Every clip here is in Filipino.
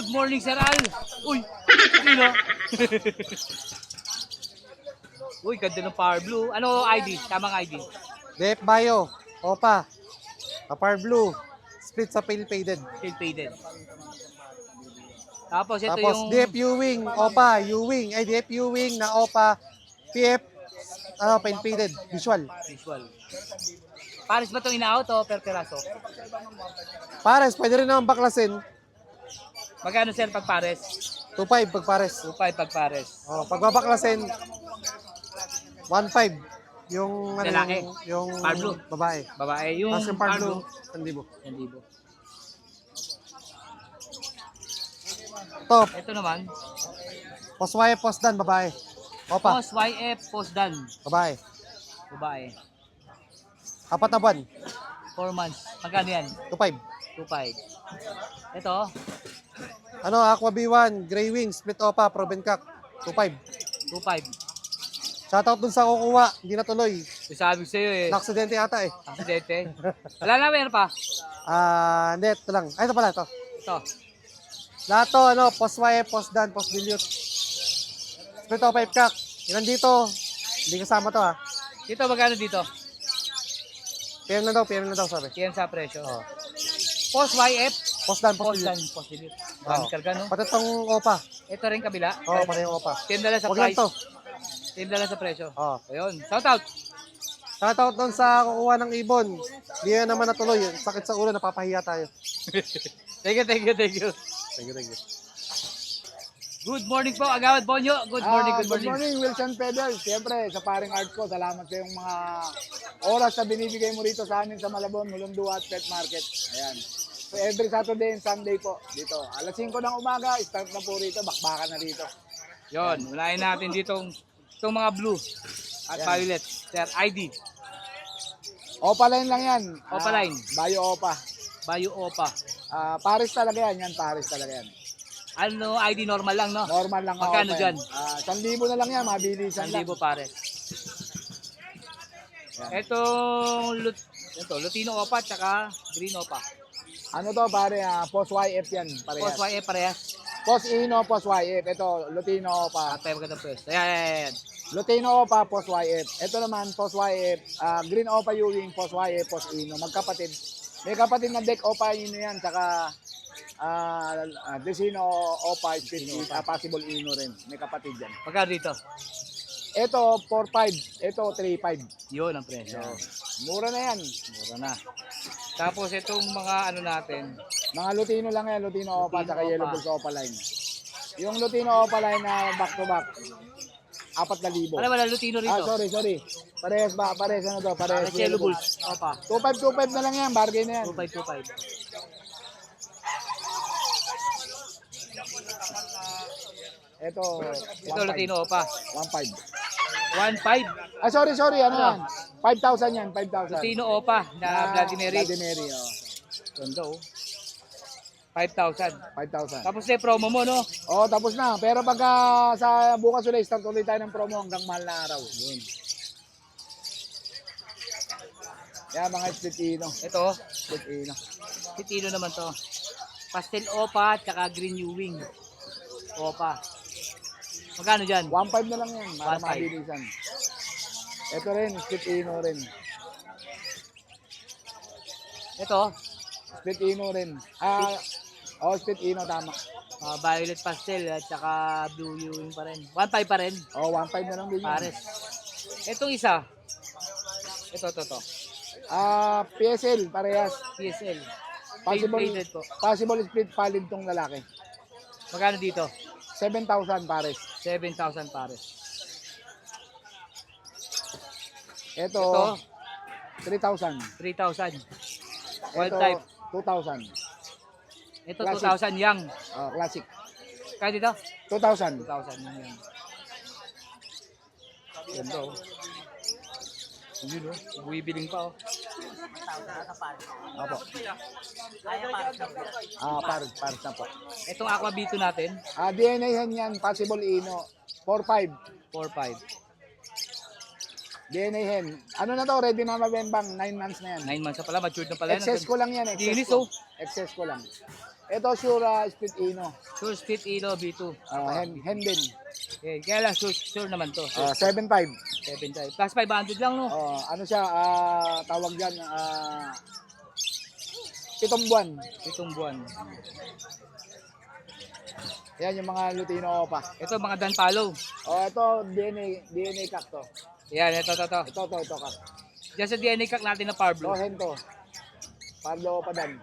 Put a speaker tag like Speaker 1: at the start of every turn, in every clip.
Speaker 1: Good morning, Sir Al. Uy, sino? Uy, ganda ng Power Blue. Ano ID? Tamang ID.
Speaker 2: Def Bio, Opa, Apar Blue, split sa pale faded.
Speaker 1: Still faded. Tapos ito
Speaker 2: Tapos
Speaker 1: yung
Speaker 2: Def U-Wing, Opa, U-Wing, ay Def U-Wing na Opa, PF, pale faded, visual.
Speaker 1: visual. Pares ba itong ina-out o per peraso?
Speaker 2: Pares, pwede rin naman baklasin.
Speaker 1: Magkano, sir, pag pares?
Speaker 2: 2.5 pag pares.
Speaker 1: 2.5 pag pares.
Speaker 2: Oh, pag babaklasin, 1.5 yung ano,
Speaker 1: Lalaki.
Speaker 2: yung
Speaker 1: Par blue.
Speaker 2: babae.
Speaker 1: Babae, yung
Speaker 2: Tapos yung par blue, 1,000.
Speaker 1: 1,000.
Speaker 2: Ito,
Speaker 1: Ito naman,
Speaker 2: post Y, post dan, babae. Opa,
Speaker 1: post YF, post dan.
Speaker 2: babae.
Speaker 1: Babae.
Speaker 2: 4 na buwan,
Speaker 1: 4 months. Magkano yan?
Speaker 2: 2.5.
Speaker 1: 2.5. Ito,
Speaker 2: Ano, Aqua B1, Grey Wing, split Opa, Proven Cock, 2.5.
Speaker 1: 2.5.
Speaker 2: Shoutout dun sa kukuha, hindi natuloy.
Speaker 1: Sabi ko sa'yo eh.
Speaker 2: Na-aksidente ata eh.
Speaker 1: Aksidente. Wala na, meron pa.
Speaker 2: Hindi, ito lang. Ay, ito pala, ito.
Speaker 1: Ito.
Speaker 2: Lahat to, ano, post Y, post dan, post dilute. Split Opa, 5 Cock. Ilan dito? Hindi kasama to ha.
Speaker 1: Dito, magkano dito?
Speaker 2: PM na daw sabi.
Speaker 1: PM sa presyo.
Speaker 2: Oh.
Speaker 1: Post YF,
Speaker 2: Post dan, post
Speaker 1: post dan,
Speaker 2: dilute.
Speaker 1: post delete.
Speaker 2: Oo.
Speaker 1: Dami karga, no?
Speaker 2: Pati itong Opa.
Speaker 1: Ito rin kabila.
Speaker 2: Oo, pati yung Opa.
Speaker 1: PM na lang sa
Speaker 2: Huwag lang
Speaker 1: price.
Speaker 2: to.
Speaker 1: PM na lang sa presyo.
Speaker 2: Oo.
Speaker 1: Ayun. Shout out.
Speaker 2: Shoutout doon sa kukuha ng ibon. Hindi yan naman natuloy. Sakit sa ulo, napapahiya tayo.
Speaker 1: Thank you, thank you, thank you.
Speaker 2: Thank you.
Speaker 1: Good morning po, Agawad Bonyo. Good morning, good
Speaker 3: Good
Speaker 1: morning.
Speaker 3: morning, Wilson Pedal. Siyempre, sa paring art ko, salamat sa yung mga oras na binibigay mo rito sa amin sa Malabon, Mulundua at Pet Market. Ayan. So, every Saturday and Sunday po dito. Alas 5 ng umaga, start na po rito, bakbakan na rito.
Speaker 1: Yon, unahin natin dito itong mga blue at
Speaker 3: Yan.
Speaker 1: violet. Sir, ID.
Speaker 3: Opaline lang yan.
Speaker 1: Opaline.
Speaker 3: Bio Opa.
Speaker 1: Bayo Opa.
Speaker 3: Paris talaga yan, Paris talaga yan.
Speaker 1: Ano, ID normal lang, no?
Speaker 3: Normal lang.
Speaker 1: Magkano dyan?
Speaker 3: 1,000 na lang yan, mabilisan lang.
Speaker 1: 1,000 pare. Ito, Lutino Opa at saka Green Opa.
Speaker 3: Ano to pare, Post YF yan, parehas.
Speaker 1: Post YF parehas.
Speaker 3: Post Ino, Post YF. Ito, Lutino Opa.
Speaker 1: At tayo magandang pwesto. Ayan.
Speaker 3: Lutino Opa, Post YF. Ito naman, Post YF. Green Opa Ewing, Post YF, Post Ino. Magkapatid. May kapatid na deck Opa Ino yan. Tsaka Desino Opa, possible Ino rin. May kapatid yan.
Speaker 1: Magkano dito?
Speaker 3: Ito, 4.5. Ito, 3.5.
Speaker 1: Yun ang presyo.
Speaker 3: Yan. Mura na yan.
Speaker 1: Mura na. Tapos itong mga ano natin,
Speaker 3: Mga Lutino lang yan. Lutino Opa,
Speaker 1: Lutino
Speaker 3: tsaka
Speaker 1: Opa.
Speaker 3: Yellow Bulls Opa line. Yung Lutino Opa line na back to back, 4,000.
Speaker 1: wala Lutino rito.
Speaker 3: Sorry. Parehas ba? Parehas ano to? Parehas
Speaker 1: Para Yellow Bulls. Opa.
Speaker 3: 2.5 na lang yan. Bargain na yan.
Speaker 1: 2525.
Speaker 3: Ito,
Speaker 1: Ito Lutino Opa.
Speaker 3: 1.5.
Speaker 1: 1.5.
Speaker 3: Sorry. Ano
Speaker 1: Ano?
Speaker 3: yan? 5,000 yan. 5,000.
Speaker 1: Lutino Opa na Vladimir.
Speaker 3: Vladimir, oh.
Speaker 1: Tondo. 5,000.
Speaker 3: 5,000.
Speaker 1: Tapos na yung promo mo, no?
Speaker 3: Oh, tapos na. Pero pagka sa bukas ulit, start ulit tayo ng promo hanggang mahal na araw. Yun. Yan, mga split ino.
Speaker 1: Ito,
Speaker 3: Split ino.
Speaker 1: Titino naman to. Pastel Opa at saka Green New Wing. Opa. Magkano dyan?
Speaker 3: 1.5 na lang yan. Para
Speaker 1: 1.5.
Speaker 3: mabilisan. Ito rin, split ino rin.
Speaker 1: Ito,
Speaker 3: Split ino rin. Split ino, tama.
Speaker 1: Violet Pastel at saka Blue Wing pa rin. 1.5 pa rin.
Speaker 3: 1.5 na lang din yun.
Speaker 1: Pares. Itong isa. Ito.
Speaker 3: PSL, parehas.
Speaker 1: PSL.
Speaker 3: Possible,
Speaker 1: Faded po.
Speaker 3: possible split palid tong lalaki.
Speaker 1: Magkano dito?
Speaker 3: 7,000 pares.
Speaker 1: 7,000 pares.
Speaker 3: Ito,
Speaker 1: Ito,
Speaker 3: 3,000.
Speaker 1: 3,000. Wild
Speaker 3: Ito,
Speaker 1: type.
Speaker 3: 2,000.
Speaker 1: Ito,
Speaker 3: Classic.
Speaker 1: 2,000 young.
Speaker 3: Classic.
Speaker 1: Kaya dito?
Speaker 3: 2,000.
Speaker 1: 2,000 young. Ganda, oh. Yun, oh. Buwibiling pa, oh.
Speaker 3: Opo. Pares na po.
Speaker 1: Itong Aqua B2 natin,
Speaker 3: DNA hen yan, possible ino. 4,500.
Speaker 1: 4,500.
Speaker 3: DNA hen. Ano na to, ready na mabembang. 9 months na yan.
Speaker 1: 9 months na pala, matured na pala.
Speaker 3: Excess ko lang yan.
Speaker 1: Linis,
Speaker 3: Excess ko.
Speaker 1: oh.
Speaker 3: Excess ko lang. Ito, Shura Split Ino.
Speaker 1: Sure Speed Ilo B2.
Speaker 3: Hendon.
Speaker 1: Okay, kaya lang sure naman to.
Speaker 3: 7.5.
Speaker 1: 7 plus 500 lang, no?
Speaker 3: Ano siya, tawag dyan, 7 buwan.
Speaker 1: 7 buwan.
Speaker 3: Yan yung mga Lutino Opa.
Speaker 1: Ito, mga Dan Palo.
Speaker 3: Ito, DNA Kak to.
Speaker 1: Yan, ito.
Speaker 3: Ito, Kak.
Speaker 1: Diyan sa DNA Kak natin na Power Blue.
Speaker 3: Hento. Parlo Opa Dan.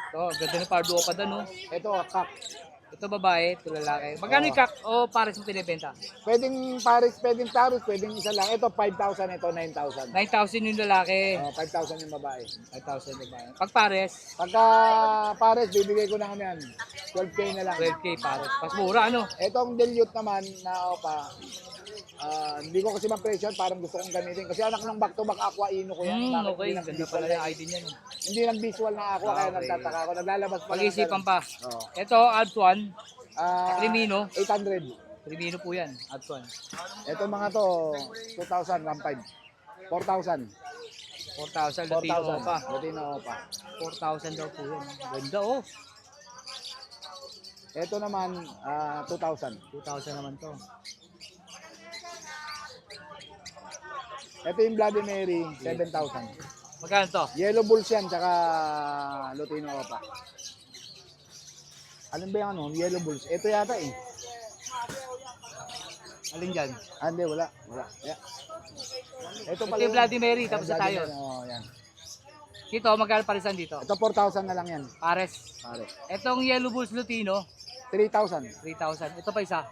Speaker 1: Ito, ganda ng Power Blue pa doon, no?
Speaker 3: Ito, Kak.
Speaker 1: Ito babae, ito lalaki. Magkano yung Kak o pares mo pinibenta?
Speaker 3: Pwedeng Paris, pwedeng Taurus, pwedeng isa lang. Ito, 5,000. Ito, 9,000.
Speaker 1: 9,000 yung lalaki.
Speaker 3: 5,000 yung babae.
Speaker 1: 5,000 babae. Pag pares,
Speaker 3: Pagka Paris, bibigay ko na yan. 12K na lang.
Speaker 1: 12K pares. Mas mura, ano?
Speaker 3: Itong dilute naman na Opa, hindi ko kasi ma-pressure, parang gusto kong gamitin. Kasi anak ng back-to-back Aqua Ino ko yan. Bakit
Speaker 1: Okay,
Speaker 3: hindi
Speaker 1: ganda
Speaker 3: nag-visual
Speaker 1: pala yung ID niyan.
Speaker 3: Hindi lang visual na Aqua, kaya
Speaker 1: Okay.
Speaker 3: nagtataka ako. Naglalabas pa.
Speaker 1: Pag-isipan pa.
Speaker 3: Oo.
Speaker 1: Ito, Alps 1. Crimino.
Speaker 3: 800.
Speaker 1: Crimino po yan, Alps 1.
Speaker 3: Ito mga to, 2,000, 1,500. 4,000.
Speaker 1: 4,000 Latino
Speaker 3: 4,000.
Speaker 1: pa.
Speaker 3: Latino Opa.
Speaker 1: 4,000 daw po yan. Ganda, oh.
Speaker 3: Ito naman, 2,000.
Speaker 1: 2,000 naman to.
Speaker 3: Ito yung Bloody Mary, 7,000.
Speaker 1: Magkano to?
Speaker 3: Yellow Bulls yan, tsaka Lutino Opa. Alin ba yung ano? Yellow Bulls. Ito yata eh.
Speaker 1: Alin dyan?
Speaker 3: Hindi, wala. Yeah. Ito
Speaker 1: Ito yung Bloody Mary, tapos na
Speaker 3: Bloody
Speaker 1: tayo.
Speaker 3: Mary, yan.
Speaker 1: Dito, magkano parisan dito?
Speaker 3: Ito 4,000 na lang yan.
Speaker 1: Pares.
Speaker 3: Pare.
Speaker 1: Itong Yellow Bulls Lutino,
Speaker 3: 3,000.
Speaker 1: 3,000. Ito pa isa.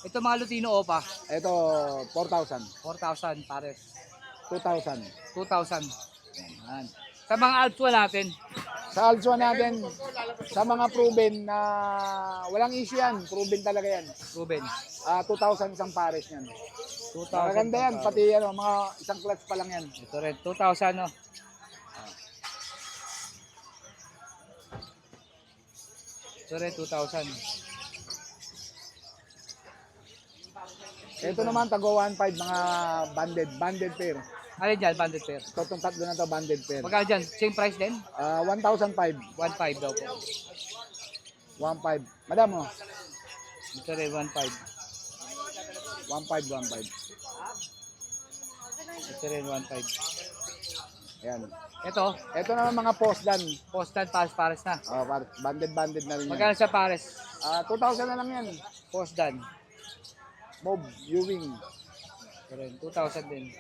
Speaker 1: Ito mga Lutino Opa,
Speaker 3: Ito 4,000.
Speaker 1: 4,000 pares.
Speaker 3: 2,000.
Speaker 1: 2,000. Yan. Sa mga Alps 1 natin,
Speaker 3: Sa Altsua natin, sa mga proven na walang issue yan. Proven talaga yan.
Speaker 1: Ruben.
Speaker 3: 2,000 isang pares yan.
Speaker 1: 2,000.
Speaker 3: Maganda yan. Pati ano, mga isang clutch pa lang yan.
Speaker 1: Ito rin, 2,000 no. Ito rin, 2,000.
Speaker 3: Ito naman, tago 1,500 mga banded pair.
Speaker 1: Alin dyan, banded pair?
Speaker 3: Ito, itong tatlo na to banded pair.
Speaker 1: Magkano dyan? Same price din?
Speaker 3: 1,500.
Speaker 1: 1,500 daw po.
Speaker 3: 1,500. Madam, oh.
Speaker 1: Ito rin, 1,500.
Speaker 3: 1,500.
Speaker 1: Ito rin, 1,500.
Speaker 3: Ayan.
Speaker 1: Ito,
Speaker 3: Ito naman mga postdan.
Speaker 1: postan pares na.
Speaker 3: Banded na rin yan.
Speaker 1: Magkano sa pares?
Speaker 3: 2,000 na lang yan.
Speaker 1: Postdan.
Speaker 3: Mob, Ewing.
Speaker 1: Ito rin, 2,000 din.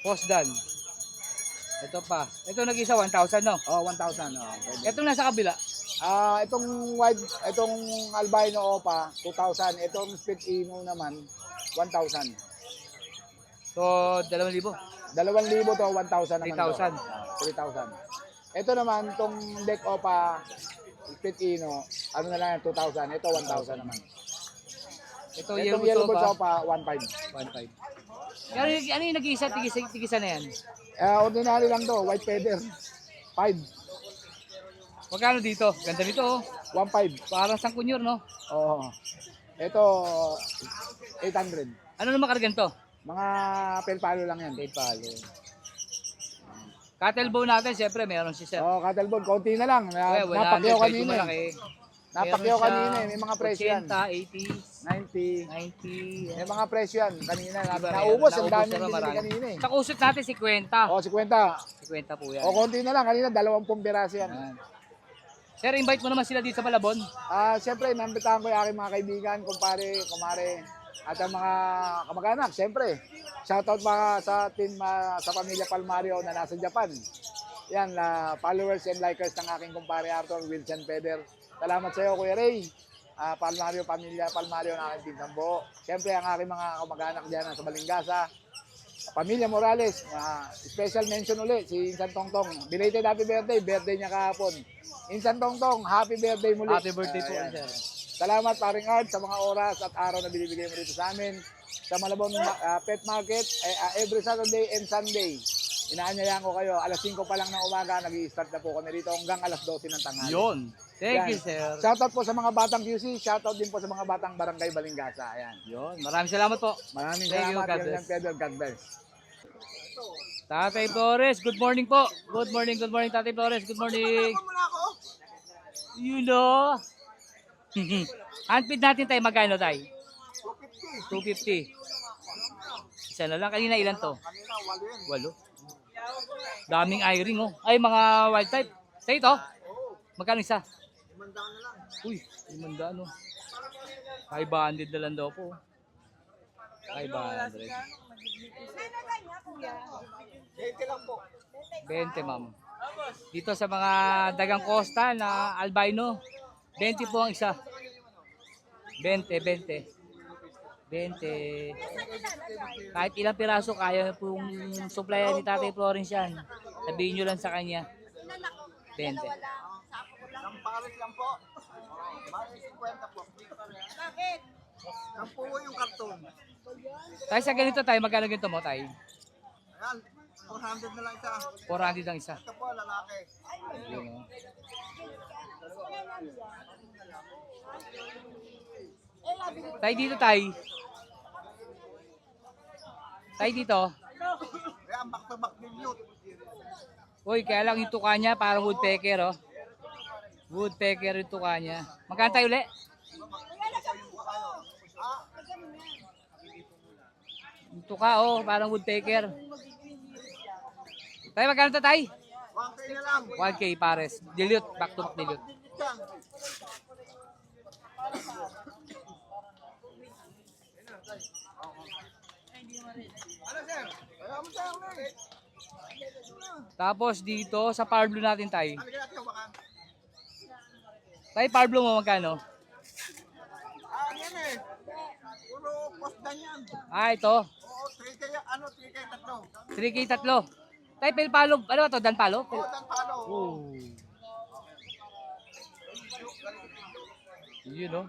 Speaker 1: Postdan. Ito pa. Ito nag-isa 1,000 no?
Speaker 3: 1,000. Pwede.
Speaker 1: Itong nasa kabila.
Speaker 3: Itong white, itong albino opa, 2,000. Itong split ino naman, 1,000.
Speaker 1: So, 2,000.
Speaker 3: 2,000 to, 1,000 naman
Speaker 1: 3,000.
Speaker 3: to. 3,000. Ito naman, itong deck opa, split ino, ano na lang yan, 2,000. Ito, 1,000 naman.
Speaker 1: Ito,
Speaker 3: Itong yellow
Speaker 1: Soba,
Speaker 3: bulls opa, 1,500.
Speaker 1: 1,500. Ano yung nag-isa? Tigisa na yan.
Speaker 3: Ordinary lang to, white feather. 5.
Speaker 1: Magkano dito? Ganda nito oh.
Speaker 3: 1,500.
Speaker 1: Parang sangkunyor no?
Speaker 3: Oo. Ito, 800.
Speaker 1: Ano naman kargan to?
Speaker 3: Mga pelpalo lang yan.
Speaker 1: Paid palo. Cattle bone natin, siyempre meron si Sir.
Speaker 3: Cattle board, konti na lang.
Speaker 1: Okay, 100,
Speaker 3: Napakyaw
Speaker 1: medyo
Speaker 3: kanina.
Speaker 1: malaki.
Speaker 3: Napakyaw
Speaker 1: Meron
Speaker 3: kanina.
Speaker 1: siyang
Speaker 3: May mga presyo yan.
Speaker 1: 80,
Speaker 3: 90.
Speaker 1: 90.
Speaker 3: May mga presyo yan. Kanina,
Speaker 1: Iba,
Speaker 3: naubos. Ang
Speaker 1: naubos
Speaker 3: dami
Speaker 1: na
Speaker 3: binili
Speaker 1: marami.
Speaker 3: kanina eh.
Speaker 1: Sa kusot natin, 50.
Speaker 3: 50.
Speaker 1: 50 po yan.
Speaker 3: Konti na lang. Kanina, 20 piraso yan.
Speaker 1: Yan. Sir, invite mo naman sila dito sa Malabon.
Speaker 3: Siyempre, nambitahan ko yung aking mga kaibigan, kumpare, kumare, at ang mga kamag-anak. Siyempre, shoutout mga sa team, sa pamilya Palmario na nasa Japan. Yan, followers and likers ng aking kumpare Arthur Wilson Peder. Salamat sa iyo, Kuya Ray. Palmario, pamilya Palmario ng aking team ng buo. Siyempre, ang aking mga kamag-anak dyan sa Balingasa. Pamilya Morales, special mention ulit si Insan Tongtong. Belated happy birthday niya kahapon. Insan Tongtong, happy birthday muli.
Speaker 1: Happy birthday po,
Speaker 3: Ayan.
Speaker 1: sir.
Speaker 3: Salamat paring Art sa mga oras at araw na binibigay mo dito sa amin. Sa Malabon Pet Market, every Saturday and Sunday. Inaanyayahan ko kayo, alas 5 pa lang ng umaga, nag-i-start na po kami rito hanggang alas 12 ng tanghali.
Speaker 1: Yun. Thank
Speaker 3: Yan.
Speaker 1: you, sir.
Speaker 3: Shoutout po sa mga batang QC, shoutout din po sa mga batang Barangay Balingasa. Ayan.
Speaker 1: Yun. Maraming salamat po.
Speaker 3: Maraming
Speaker 1: Thank you,
Speaker 3: salamat.
Speaker 1: God
Speaker 3: Yan
Speaker 1: bless.
Speaker 3: lang, Pedro. God bless.
Speaker 1: Tatay Flores, good morning po. Good morning, Tatay Flores. Good morning. You know. Handpid natin tayo, magkano tayo? 250. Isa na lang. Kanina ilan to?
Speaker 3: Kanina, 8 yan.
Speaker 1: Walo. Daming eye-ring oh. Ay, mga wild type. Sa ito? Magkano isa?
Speaker 3: 500 na lang.
Speaker 1: Uy, 500 no. 500 na lang daw po. 500.
Speaker 3: 20 lang po.
Speaker 1: 20 ma'am. Dito sa mga dagang costa na albino, 20 po ang isa. 20. Kahit ilang piraso, kaya pong supplyan ni Tatay Florence yan. Sabihin nyo lang sa kanya. 20.
Speaker 3: Ang pares lang po. Pares 50 po. Bakit? Ang po yung karton.
Speaker 1: Tayo sa ganito tayo, magkano ganito mo tayo?
Speaker 3: Ayan, 400 na lang isa.
Speaker 1: 400 ang isa.
Speaker 3: Ito po, lalaki.
Speaker 1: Yun, oh. Tayo dito tayo. Tayo dito.
Speaker 3: Ayan, back-to-back dilute.
Speaker 1: Uy, kaya lang yung tuka niya, parang woodpecker, oh. Woodpecker yung tuka niya. Magkano tayo uli? Yung tuka, oh, parang woodpecker. Tayo, magkano to, tayo?
Speaker 3: 1K na lang.
Speaker 1: 1K pares. Dilute, back to back dilute.
Speaker 3: Yan. Ano, sir? Kaya mo tayo ulit.
Speaker 1: Tapos dito, sa power blue natin, tayo.
Speaker 3: Ano kaya tayo baka?
Speaker 1: Tayo, power blue mo, magkano?
Speaker 3: Yan eh. Puro postdan yan.
Speaker 1: Ito.
Speaker 3: Oo, 3K, ano, 3K tatlo.
Speaker 1: 3K tatlo. Tayo, pilpalo. Ano ba to? Danpalo?
Speaker 3: Oo, dan palo.
Speaker 1: Oh. Yun, oh.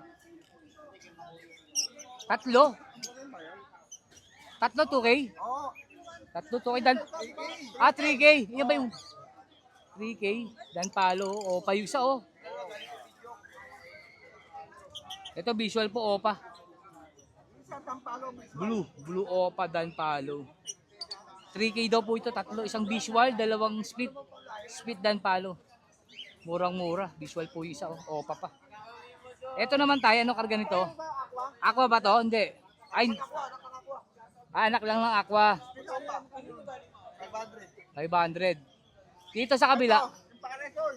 Speaker 1: Tatlo. Tatlo 2K?
Speaker 3: Oo,
Speaker 1: Tatlo 2K.
Speaker 3: 3K.
Speaker 1: 3K. Yan ba yung 3K? Danpalo. O, payusa, oh. Ito, visual po, opa.
Speaker 3: Isa dan palo.
Speaker 1: Blue opa, Danpalo. 3K daw po ito, tatlo. Isang visual, dalawang split Danpalo. Murang-mura. Visual po yung isa, oh. Opa pa. Ito naman tayo, ano karga nito? Aqua ba to? Hindi. Ay, anak lang ng aqua. 500. Dito sa kabila,
Speaker 3: Yung pakaresol.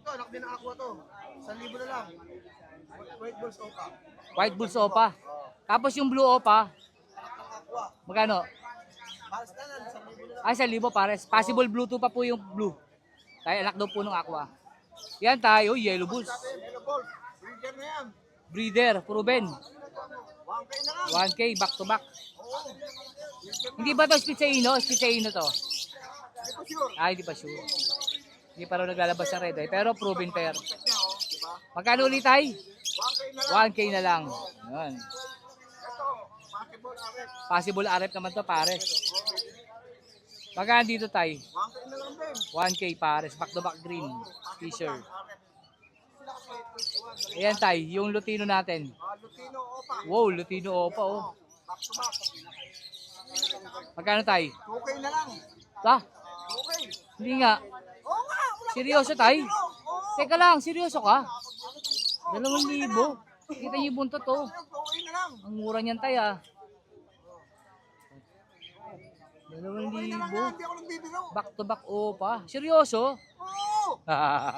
Speaker 3: Ito, anak din ang aqua to. 1,000 na lang. White balls opa.
Speaker 1: white bulls opa. Tapos yung blue opa,
Speaker 3: Aqua.
Speaker 1: magkano?
Speaker 3: Pares na lang, 1,000 na lang.
Speaker 1: Ay, 1,000 pares. Possible blue to pa po yung blue. Tayo, anak daw po ng aqua. Yan tayo, yellow bulls.
Speaker 3: Yellow balls. Breeder na yan.
Speaker 1: Breeder, proven.
Speaker 3: 1K na lang.
Speaker 1: 1K, back to back.
Speaker 3: Oo.
Speaker 1: Hindi ba to Spitzaino? Spitzaino to.
Speaker 3: Hindi ko sure.
Speaker 1: Ay, hindi pa sure. Hindi pa raw naglalabas sa red eye, pero proven pair.
Speaker 3: Check niya, oh. Diba?
Speaker 1: Magkano ulit tayo?
Speaker 3: 1K na lang.
Speaker 1: 1K na lang. Yan.
Speaker 3: Ito, possible arrest.
Speaker 1: Possible RF naman to, pares. Magkano dito tayo?
Speaker 3: 1K na lang din.
Speaker 1: 1K pares, back to back green t-shirt.
Speaker 3: Arrest.
Speaker 1: Ayan tayo, yung Lutino natin.
Speaker 3: Lutino opa.
Speaker 1: Wow, Lutino opa oh.
Speaker 3: Back to back.
Speaker 1: Magkano tayo?
Speaker 3: 2K na lang.
Speaker 1: Ta?
Speaker 3: 2K.
Speaker 1: Hindi nga.
Speaker 3: Oo nga.
Speaker 1: Seryoso tayo?
Speaker 3: Oo.
Speaker 1: Teka lang, seryoso ka? 2,000. Kita niyo yung buntot oh.
Speaker 3: 2K na lang.
Speaker 1: Ang mura niyan tayo ah. 2,000.
Speaker 3: Hindi ako nagbibiro.
Speaker 1: Back to back opa. Seryoso?
Speaker 3: Oo.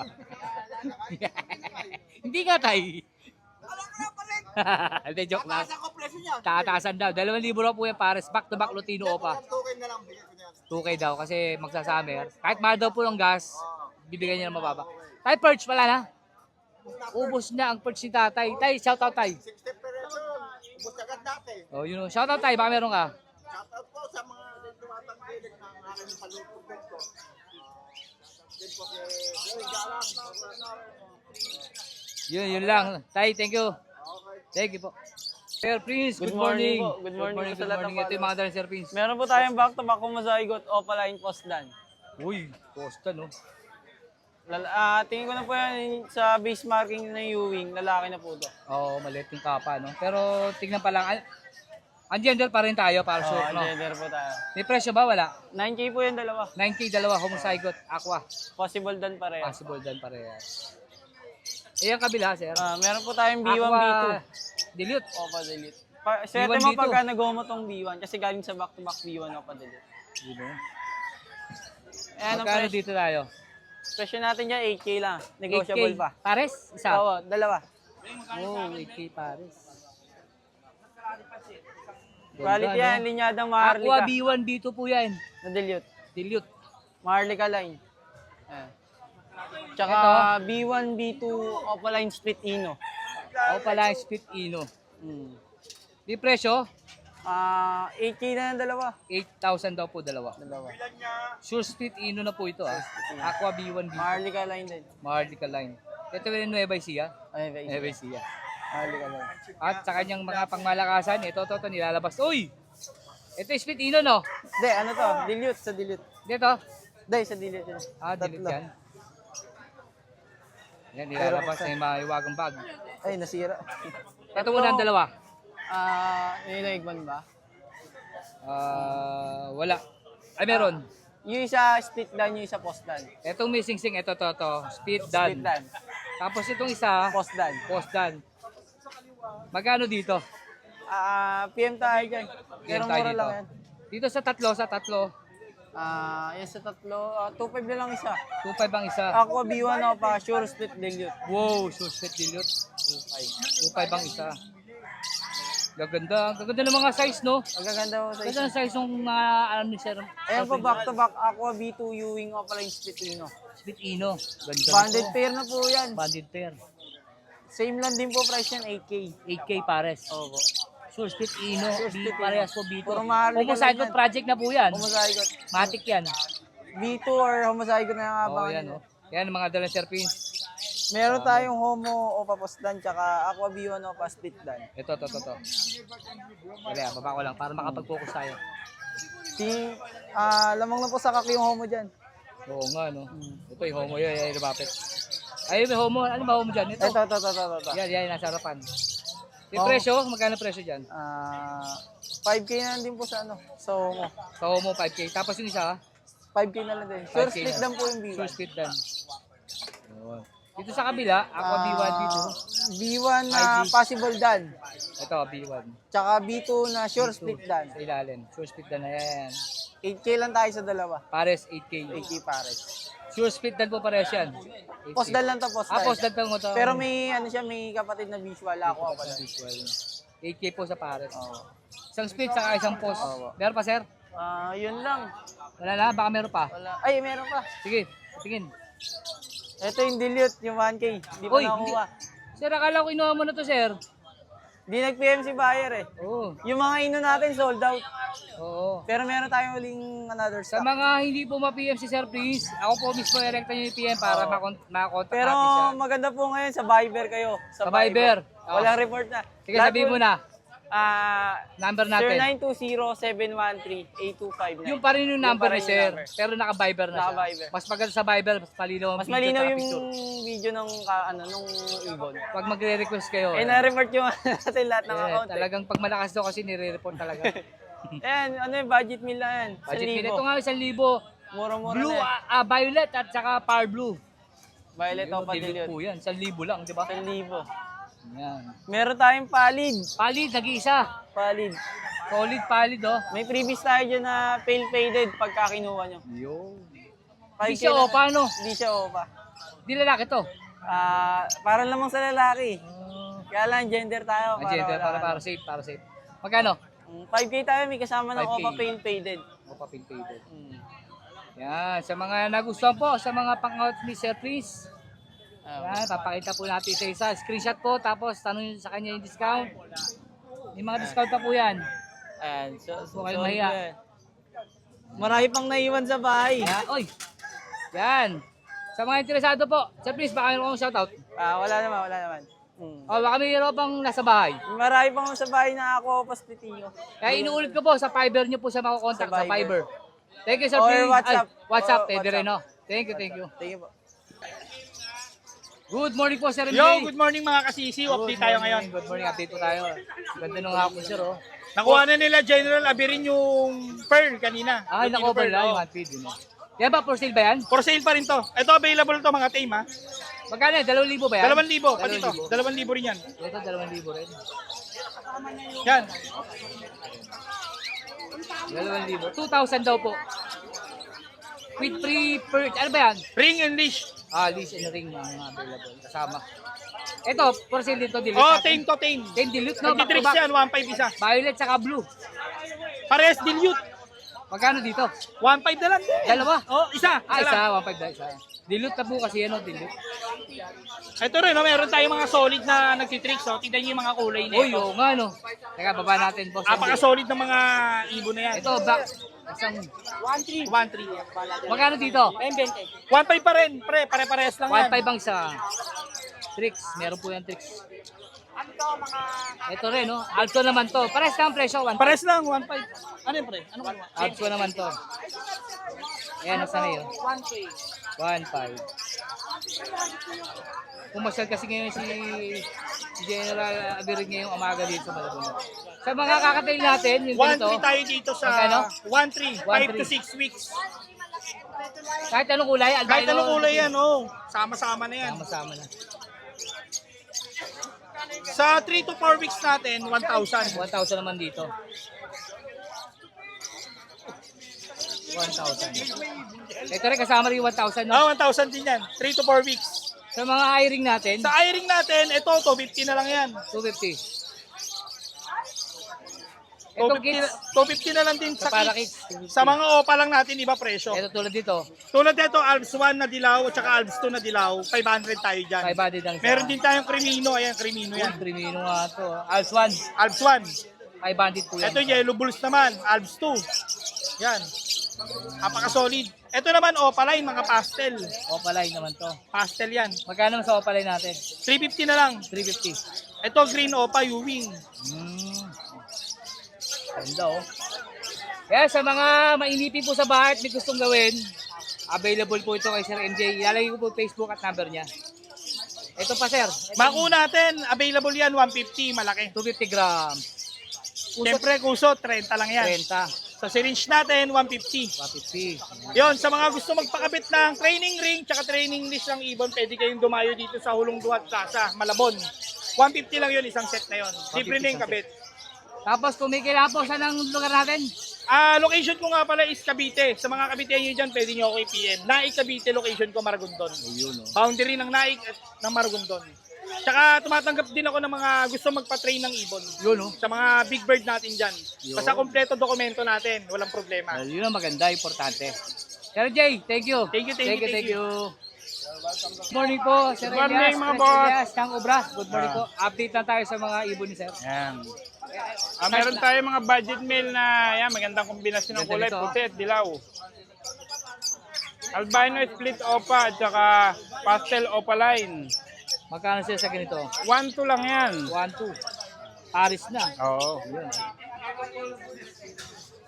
Speaker 1: Hindi nga tay.
Speaker 3: Alam ko na palit.
Speaker 1: Hindi, joke lang.
Speaker 3: Tataas ako presyo niya.
Speaker 1: Tataasan daw. 2,000 raw po yung pares. Back to back Lutino opa.
Speaker 3: 2K na lang. Bigyan ko niya.
Speaker 1: 2K daw kasi magsasummer. Kahit mahal daw po ng gas, bibigyan niya ng mababa. Tay, perch pala na. Ubos na ang perch ni tatay. Tay, shoutout tay.
Speaker 3: 60 peso. Ubus agad dati.
Speaker 1: Oh, yun. Shoutout tay. Baka meron ka.
Speaker 3: Shoutout po sa mga tumatangkilik ng aking palupugod ko. Din po kay Joey Galak.
Speaker 1: Yun lang. Tay, thank you.
Speaker 3: Okay.
Speaker 1: Thank you po. Sir Prince, good
Speaker 4: Good morning
Speaker 1: morning.
Speaker 4: po. Good morning po sa lahat ng
Speaker 1: Ito yung mga dala, Sir Prince.
Speaker 4: Meron po tayong back-to-back Kumazahigot Opaline Postdan.
Speaker 1: Uy, Costa no.
Speaker 4: Tingin ko na po yan sa base marking ng Ewing, lalaki na po to.
Speaker 1: Oo, maliit yung kapa, no? Pero tignan pa lang, Ang gender pa rin tayo para
Speaker 4: Oo,
Speaker 1: sure, no?
Speaker 4: gender po tayo.
Speaker 1: May presyo ba? Wala.
Speaker 4: 9K po yung dalawa.
Speaker 1: 9K, dalawa, homozygote, aqua.
Speaker 4: Possible dan pareho.
Speaker 1: Possible din parehas. Eh, ang kabila, sir.
Speaker 4: Meron po tayong B1, B2.
Speaker 1: Aqua, dilute.
Speaker 4: Opa delete. Swerte
Speaker 1: B1,
Speaker 4: mo
Speaker 1: B2.
Speaker 4: pagka nag-homo tong B1 kasi galing sa back-to-back B1 opa delete.
Speaker 1: Dito.
Speaker 4: Ayan ang
Speaker 1: Magkano
Speaker 4: presyo.
Speaker 1: dito tayo?
Speaker 4: Presyo natin dyan 8K lang. Negotiable
Speaker 1: 8K.
Speaker 4: pa.
Speaker 1: Pares? Isa?
Speaker 4: Oo, dalawa.
Speaker 1: Oh, 8K pares.
Speaker 4: Quality
Speaker 1: Ganda,
Speaker 4: yan,
Speaker 1: no?
Speaker 4: linyadang
Speaker 1: Aqua
Speaker 4: Maharlika.
Speaker 1: B1, B2 po yan.
Speaker 4: Na dilute.
Speaker 1: Dilute.
Speaker 4: Maharlika line. Ayan. Tsaka B1, B2 Opaline split Ino.
Speaker 1: O pala yung split ino. Di presyo?
Speaker 4: 8K na ng dalawa.
Speaker 1: 8,000 daw po dalawa.
Speaker 4: Dalawa.
Speaker 1: Sure split ino na po ito ah. Aqua B1, B2.
Speaker 4: Maharlika line din.
Speaker 1: Maharlika line. Ito yung Nueva Ecija.
Speaker 4: Ay, guys.
Speaker 1: Nueva Ecija.
Speaker 4: Maharlika line.
Speaker 1: At sa kanyang mga pangmalakasan, ito nilalabas. Uy! Ito yung split ino, no?
Speaker 4: Hindi, ano to? Dilute sa dilute.
Speaker 1: Dito.
Speaker 4: Hindi, sa dilute yun.
Speaker 1: Delete yan. Yan, nilalabas na yung mga iwagang bag.
Speaker 4: Ay, nasira.
Speaker 1: Ito muna ang dalawa.
Speaker 4: Nilaigman ba?
Speaker 1: Wala. Ay, meron.
Speaker 4: Yung isa split dan, yung isa post dan.
Speaker 1: Itong missing sing, ito, Speed
Speaker 4: Split
Speaker 1: done.
Speaker 4: dan.
Speaker 1: Tapos itong isa,
Speaker 4: Post dan.
Speaker 1: post done. Magkano dito?
Speaker 4: PM tayo dyan. Pero
Speaker 1: Yan tayo
Speaker 4: mura
Speaker 1: dito.
Speaker 4: lang yan.
Speaker 1: Dito sa tatlo,
Speaker 4: Yan sa tatlo, 2.5 na lang isa.
Speaker 1: 2.5 ang isa.
Speaker 4: Aqua B1 ako pa, sure split dilute.
Speaker 1: Wow, so split dilute. 2.5 ang isa. Gaganda. Gaganda ng mga size, no?
Speaker 4: Ang gaganda mo sa
Speaker 1: Ganda
Speaker 4: isa.
Speaker 1: ng size ng mga, ano ni Sir.
Speaker 4: Ayan po, back to back, Aqua B2 Ewing ako pala yung split Ino.
Speaker 1: Split ino. Ganda
Speaker 4: Banded
Speaker 1: nito.
Speaker 4: pair na po yan.
Speaker 1: Banded pair.
Speaker 4: Same lang din po price yan, 8K.
Speaker 1: 8K pares.
Speaker 4: Opo.
Speaker 1: Sure split ino.
Speaker 4: Sure split
Speaker 1: Parehas po B2.
Speaker 4: Puro Maharlika
Speaker 1: Homozygote
Speaker 4: lang yan.
Speaker 1: project na po yan.
Speaker 4: Homozygote.
Speaker 1: Matic yan.
Speaker 4: B2 or homozygote na nga
Speaker 1: Oh,
Speaker 4: ba?
Speaker 1: yan, oh. Yan, mga dalang Sir Prince.
Speaker 4: Meron tayong homo o post dan, tsaka Aqua B1 o split dan.
Speaker 1: Ito. Kaya, baba ko lang para makapag-focus tayo.
Speaker 4: Lamang na po sa kaki yung homo dyan.
Speaker 1: Oo nga, no? Ito yung homo yun, yung lumapit. Ay, may homo. Ano ba homo dyan? Ito.
Speaker 4: Ito.
Speaker 1: Yan, nasa harapan. Yung presyo, magkano presyo dyan?
Speaker 4: 5K na lang din po sa ano, sa homo.
Speaker 1: Sa homo, 5K. Tapos yung isa,
Speaker 4: 5K na lang din. Sure
Speaker 1: 5K
Speaker 4: split
Speaker 1: na.
Speaker 4: lang po yung B1.
Speaker 1: sure split dan. Yun. Dito sa kabila, Aqua B1, B2.
Speaker 4: B1 na
Speaker 1: ID.
Speaker 4: possible dan.
Speaker 1: Ito, B1.
Speaker 4: Tsaka B2 na sure split dan.
Speaker 1: Sa ilalim. Sure split dan na yan.
Speaker 4: 8K lang tayo sa dalawa.
Speaker 1: Pares, 8K.
Speaker 4: 8K pares.
Speaker 1: Sure split dan po pares yan. 8K.
Speaker 4: Post dan lang to, post dan.
Speaker 1: Post dan mo to.
Speaker 4: Pero may ano siya, may kapatid na visual ako pa dan.
Speaker 1: Visual. 8K po sa pares.
Speaker 4: Oo.
Speaker 1: Isang split, saka isang post.
Speaker 4: Oo.
Speaker 1: Meron pa, sir?
Speaker 4: Yun lang.
Speaker 1: Wala na, baka meron pa.
Speaker 4: Wala. Ay, meron pa.
Speaker 1: Sige, tingin.
Speaker 4: Ito yung dilute, yung 1K. Di pa
Speaker 1: Uy,
Speaker 4: nakuha.
Speaker 1: Sir, akala ko inuha mo na to, sir.
Speaker 4: Di nag-PM si buyer eh.
Speaker 1: Oo.
Speaker 4: Yung mga ino natin sold out.
Speaker 1: Oo.
Speaker 4: Pero meron tayong uling another
Speaker 1: Sa
Speaker 4: stock.
Speaker 1: mga hindi po ma-PM si Sir Prince, ako po mismo erekta niyo yung PM para makontak
Speaker 4: Pero
Speaker 1: natin siya.
Speaker 4: maganda po ngayon sa Viber kayo.
Speaker 1: Sa Viber. Oh.
Speaker 4: Walang report na.
Speaker 1: Sige, sabihin mo na. Number natin.
Speaker 4: 0920-713-8259.
Speaker 1: Yung pa rin yung number
Speaker 4: pa
Speaker 1: ni
Speaker 4: rin
Speaker 1: Sir.
Speaker 4: yung number.
Speaker 1: Pero naka-Viber na siya.
Speaker 4: Naka-Viber.
Speaker 1: Mas maganda sa Viber, mas malinaw ang
Speaker 4: Mas
Speaker 1: video
Speaker 4: malinaw
Speaker 1: tsaka
Speaker 4: yung
Speaker 1: picture.
Speaker 4: video ng nung Ibon.
Speaker 1: Pag magre-request kayo.
Speaker 4: Na-report yung natin lahat ng
Speaker 1: eh,
Speaker 4: account.
Speaker 1: talagang pag malakas daw kasi nire-report talaga.
Speaker 4: Ayan, ano yung budget meal na yan?
Speaker 1: Budget nila.
Speaker 4: 1,000.
Speaker 1: Ito nga 1,000.
Speaker 4: Mura-mura
Speaker 1: Blue,
Speaker 4: na yan.
Speaker 1: violet at saka power blue.
Speaker 4: Violet o
Speaker 1: Dilute
Speaker 4: padilyon.
Speaker 1: po yan. 1,000 lang, di ba?
Speaker 4: 1,000.
Speaker 1: Yan.
Speaker 4: Meron tayong palid.
Speaker 1: Palid, nag-iisa.
Speaker 4: Palid.
Speaker 1: Solid palid, oh.
Speaker 4: May previous tayo dyan na pale faded pagka kinuha nyo.
Speaker 1: Yo.
Speaker 4: 5K
Speaker 1: Hindi siya
Speaker 4: na-
Speaker 1: opa, no?
Speaker 4: Hindi siya opa.
Speaker 1: Di lalaki to.
Speaker 4: Parang lamang sa lalaki. Kaya lang gender tayo.
Speaker 1: Agenda, para safe, para safe. Magkano?
Speaker 4: 5K tayo, may kasama ng
Speaker 1: 5K.
Speaker 4: opa pale faded.
Speaker 1: Opa pink faded. Yan, sa mga nagustuhan po, sa mga pang-out ni Sir Chris. Yan, papakita po natin sa isa. Screenshot po, tapos tanong sa kanya yung discount. May mga discount pa po yan.
Speaker 4: Ayan,
Speaker 1: Huwag kayong mahiya.
Speaker 4: yan. Marami pang naiwan sa bahay.
Speaker 1: Yan, oy. Yan. Sa mga interesado po, Sir Chris, baka mayroon akong shoutout.
Speaker 4: Wala naman.
Speaker 1: O, baka mayroon pang nasa bahay.
Speaker 4: Marami pang sa bahay na ako pastitinyo.
Speaker 1: Kaya inuulit ko po, sa Fiverr nyo po siya makukontak
Speaker 4: Sa
Speaker 1: sa
Speaker 4: Viber.
Speaker 1: Fiverr. Thank you, Sir
Speaker 4: Or
Speaker 1: Chris.
Speaker 4: WhatsApp.
Speaker 1: Ay, WhatsApp,
Speaker 4: Or
Speaker 1: pwede rin, no?
Speaker 4: WhatsApp.
Speaker 1: Thank you.
Speaker 4: Thank you po.
Speaker 1: Good morning po, Sir
Speaker 5: Yo,
Speaker 1: Emily.
Speaker 5: good morning mga kasisiw. Update tayo ngayon.
Speaker 1: Good morning, update po tayo. Ganda nung hapon, sir, oh.
Speaker 5: Nakuha na nila General Abirin yung pearl kanina.
Speaker 1: Ah,
Speaker 5: Lutino
Speaker 1: naka-over
Speaker 5: pearl,
Speaker 1: na yung
Speaker 5: oo.
Speaker 1: hot feed. Yun. Yan ba, for sale ba yan?
Speaker 5: For sale pa rin to. Ito available to mga tame ha.
Speaker 1: Magkano yan? 2,000 ba yan?
Speaker 5: 2,000 pati to. 2,000 rin yan.
Speaker 1: Ito, 2,000 rin.
Speaker 5: Yan.
Speaker 1: 2,000. 2,000 daw po. With free per... Ano ba yan?
Speaker 5: Ring and leash.
Speaker 1: Ah, leash and ring ang available. Kasama. Ito, for sale dito. Dilute
Speaker 5: Oh,
Speaker 1: natin.
Speaker 5: tame to tame.
Speaker 1: Then dilute, no? Back to
Speaker 5: Nagtitricks
Speaker 1: back.
Speaker 5: yan, 1.5 isa.
Speaker 1: Violet saka blue.
Speaker 5: Parehas dilute.
Speaker 1: Magkano dito?
Speaker 5: 1.5 na lang.
Speaker 1: Dalawa.
Speaker 5: Oh, isa.
Speaker 1: Ah,
Speaker 5: lang.
Speaker 1: isa. 1,500 na isa. Dilute na po kasi yan, no? Dilute.
Speaker 5: Ito rin, no? Meron tayong mga solid na nagtitricks. Oh. Tignan niyo yung mga kulay na
Speaker 1: Uy,
Speaker 5: ito.
Speaker 1: oo nga, no? Teka, baba natin, boss.
Speaker 5: Napaka-solid ng mga ibon na yan.
Speaker 1: Ito, back. Isang...
Speaker 5: 1.3.
Speaker 1: Magkano dito?
Speaker 5: 1.5 pa rin. Pre, pare-parehas lang yan.
Speaker 1: 1,500 ang isa. Tricks. Meron po yung tricks. Ito rin, no? Alto naman to. Pares na ang presyo. 1,500.
Speaker 5: Pares lang, 1.5. Ano yun, pre? Ano ba?
Speaker 1: Alto naman to. Ayan, nasa na yun? 1,500. Pumasyal kasi ngayon si General Abirin ngayong umaga dito sa Malabon. Sa mga kakatail natin, yung ganito,
Speaker 5: 1.3 tayo dito sa
Speaker 1: Magkano?
Speaker 5: 1.3. 5 to 6 weeks.
Speaker 1: kahit anong kulay, albino.
Speaker 5: Kahit anong kulay yan, oh. Sama-sama na yan.
Speaker 1: Sama-sama na.
Speaker 5: Sa 3 to 4 weeks natin, 1,000.
Speaker 1: 1,000 naman dito. 1,000. Ito rin kasama rin yung 1,000, no?
Speaker 5: Ah, 1,000 din yan. 3 to 4 weeks.
Speaker 1: Sa mga eye-ring natin,
Speaker 5: Sa eye-ring natin, ito, 250 na lang yan.
Speaker 1: 250. Itong
Speaker 5: 250,
Speaker 1: kids,
Speaker 5: 250 na lang din
Speaker 1: sa
Speaker 5: sa
Speaker 1: para
Speaker 5: kids.
Speaker 1: kids.
Speaker 5: Sa mga opa lang natin, iba presyo.
Speaker 1: Ito tulad dito,
Speaker 5: Tulad nito, Alps 1 na dilaw at saka Alps 2 na dilaw, 500 tayo dyan.
Speaker 1: 500 lang siya.
Speaker 5: Meron din tayong Crimino. Ayan, Crimino yan.
Speaker 1: Primino nga to. Alps 1,
Speaker 5: Alps 1.
Speaker 1: 500 po yan.
Speaker 5: Ito, Yellow Bulls naman. Alps 2. Yan. Napaka-solid. Ito naman, Opaline, mga pastel.
Speaker 1: Opaline naman to.
Speaker 5: Pastel yan.
Speaker 1: Magkano sa Opaline natin?
Speaker 5: 350 na lang.
Speaker 1: 350.
Speaker 5: Ito, Green Opa, U-Wing.
Speaker 1: Ganda oh. Kaya sa mga mainipin po sa bahay at may gustong gawin, available po ito kay Sir MJ. Ilalagay ko po Facebook at number niya. Ito pa sir.
Speaker 5: Bago natin, available yan, 150, malaki.
Speaker 1: 250 grams.
Speaker 5: Siyempre, kuso, 30 lang yan.
Speaker 1: 30.
Speaker 5: Sa syringe natin, 150.
Speaker 1: 150.
Speaker 5: Yon, sa mga gusto magpakabit ng training ring tsaka training leash ng ibon, pwede kayong dumayo dito sa Hulong Duhat Plaza, Malabon. 150 lang yon, isang set na yon. Libre na yung kabit.
Speaker 1: Tapos kung may kailangan po, saan ang lugar natin?
Speaker 5: Location ko nga pala is Cavite. Sa mga Cavite nyo dyan, pwede nyo ako i-PM. Naik Cavite, location ko Maragondon. Boundary ng Naik at ng Maragondon. Tsaka tumatanggap din ako ng mga gusto magpa-train ng ibon.
Speaker 1: Yun oh.
Speaker 5: Sa mga big bird natin dyan. Basta kompleto dokumento natin, walang problema.
Speaker 1: Yun ang maganda, importante. Sir Jay, thank you.
Speaker 5: Thank you.
Speaker 1: Good morning po, Sir
Speaker 5: Good morning,
Speaker 1: Elias.
Speaker 5: mga
Speaker 1: Sir
Speaker 5: boss.
Speaker 1: Elias ng Obra. Good morning po. Update na tayo sa mga ibon ni Sir.
Speaker 6: Yan. Meron tayo mga budget meal na yan, magandang kombinasyon ng
Speaker 1: Ganda
Speaker 6: kulay,
Speaker 1: nito.
Speaker 6: puti at dilaw. Albino split opa at saka pastel opaline.
Speaker 1: Magkano sila sa ganito?
Speaker 6: 1-2 lang yan.
Speaker 1: 1, 2. Paris na.
Speaker 6: Oo.